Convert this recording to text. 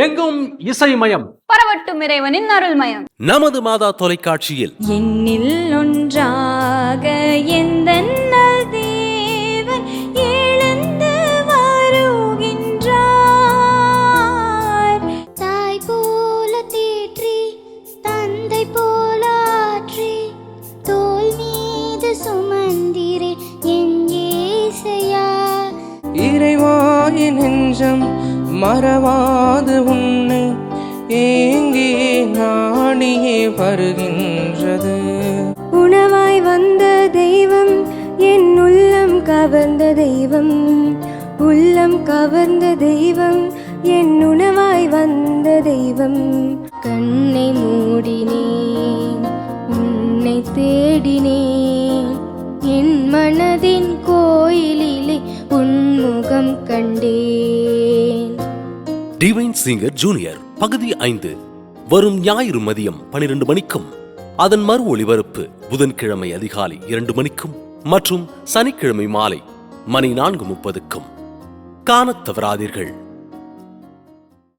எங்கும் இசைமயம், பரவட்டும் இறைவனின் அருள்மயம். நமது மாதா தொலைக்காட்சியில் என்னில் ஒன்றாக எந்த தேவன் எழுந்து வருகின்றார். தாய் போல தேற்றி தந்தை போல ஆற்றி தோல் மீது சுமந்திரே என் ஏசையா. இறைவாயின் நெஞ்சம் மறவாது உன்னை ஏங்கே நாடியே வருகின்றது. உணவாய் வந்த தெய்வம் என் உள்ளம் கவர்ந்த தெய்வம், உள்ளம் கவர்ந்த தெய்வம் என் உணவாய் வந்த தெய்வம். கண்ணை மூடினேன் உன்னை தேடினேன், என் மனதின் கோயிலிலே உன்முகம் கண்டேன். டிவைன் சிங்கர் ஜூனியர் பகுதி 5 வரும் ஞாயிறு மதியம் 12 மணிக்கும், அதன் மறு ஒளிபரப்பு புதன்கிழமை அதிகாலை 2 மணிக்கும் மற்றும் சனிக்கிழமை மாலை மணி 4:30க்கும் காணத் தவறாதீர்கள்.